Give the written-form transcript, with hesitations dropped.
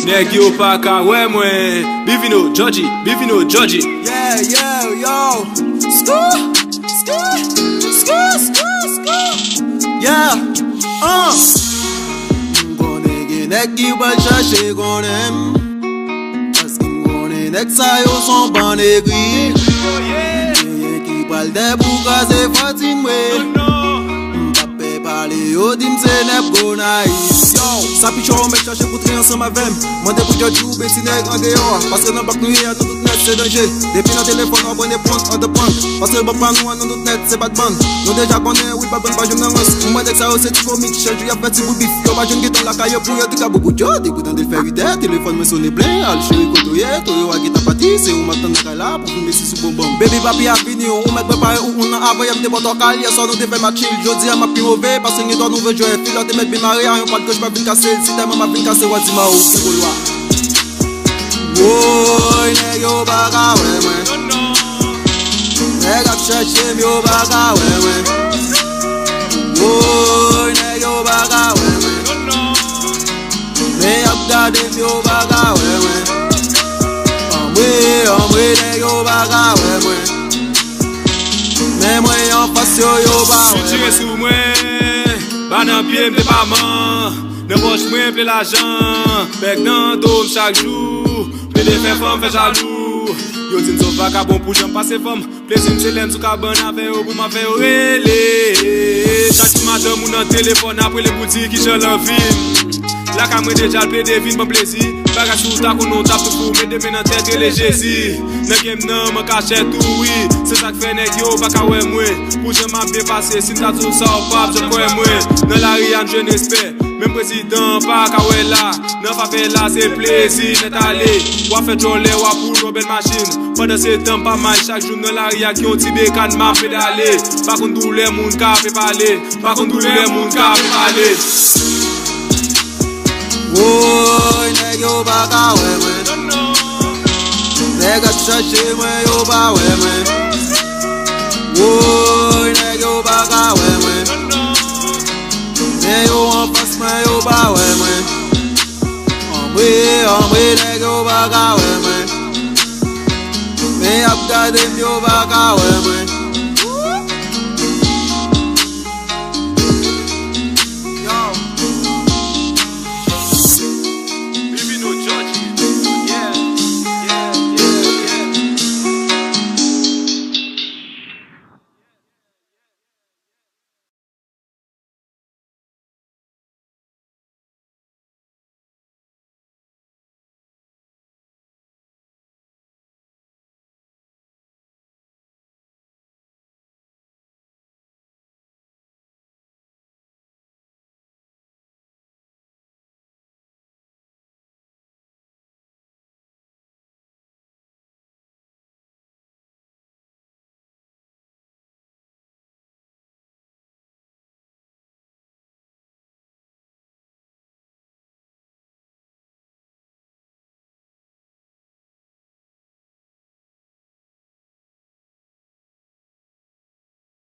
Nèg yo pa ka wè mwen. B-vinho, Dyod-ji, B-vinho, Dyod-ji. Yeah, yeah, yo. Skoo, skoo, skoo, skoo, skoo. Yeah, M'gone gen nèg ki wal cherche konem. Paske m'gone nèg sa yo son ban negri. Gen ki pal de pou kaze fatin mwe. M'pape pale yo dim se nep go nice. Sa pichon on mec cherche pour traiter ensemble avec moi de pour Dyod-ji ou ben si nèg en dehors. Parce que dans bac nous y'a tout net c'est danger. Depuis dans téléphone on prend des points on te prend. Parce que bon pas nous dans tout net c'est pas de bande. Nous déjà connaît oui pas bonne pas je n'en reste. Moi dès que ça c'est du comique cherche y a fait pour bif. Yo pas jeune qui dans la caille pour yo tika beaucoup Dyod. Pour dans de faire 8 heures téléphone me sonne plein. Al chéri kotoye to yo a gita parti c'est ou m'attend là pour filmer si sous bonbon. Baby papi a fini on met préparer ou on a avant y a des bottes cal y a ça nous te fait ma chill. Jodi a ma plus mauvais parce que nous doit nous veut jouer fil te mettre bien marié on pas que je pas venir casser. Si t'as maman vin casser wa di ma ou ki bolwa. Woy nèg yo baka wè mwen. Nèg ap cherche yo baka wè mwen. Woy nèg yo baka wè mwen. Me ap gade yo baka wè mwen. Omwe nèg yo baka wè mwen. Mais moi en face yo ba wè. Si tu es sous moi, ba nan pied m'te pas man. Ne poche mwen ple l'argent. Bec nan dôme chaque jour. Ple de fè femme fè jaloux. Yo din so va ka bon pou j'en passe femme. Plaisir m'se lèm sou cabane avec ou pou m'a fait relé. Chaque matin moun nan téléphone après les boutiques qui j'en l'envie. La camre déjà le des vins bon plaisir. Bagage sous ta qu'on tape pour mettre des dans tête et les jésus. Nèg m nan me cache tout oui. C'est ça que fait nèg yo pas ka wè moi. Pour je m'a bien passé si t'as tout ça ou pas je crois moi. Dans la Rian je n'espère. Même président pas ka wè là. Nan pa fait là c'est plaisir net aller. Ou fait joler ou pour nos belles machines. Pendant ce temps pas mal chaque jour dans la Rian qui ont tibé can m'a pédaler. Par contre tous les monde ka fait parler. Par contre tous les monde ka fait parler. Woy nèg yo baka wè mwen. Nèg ap cherche mwen yo ba wè mwen. Woy nèg yo baka wè mwen. Mais yo en face mwen yo ba wè mwen. Omwe nèg yo baka wè mwen. Me ap gade yo baka wè mwen.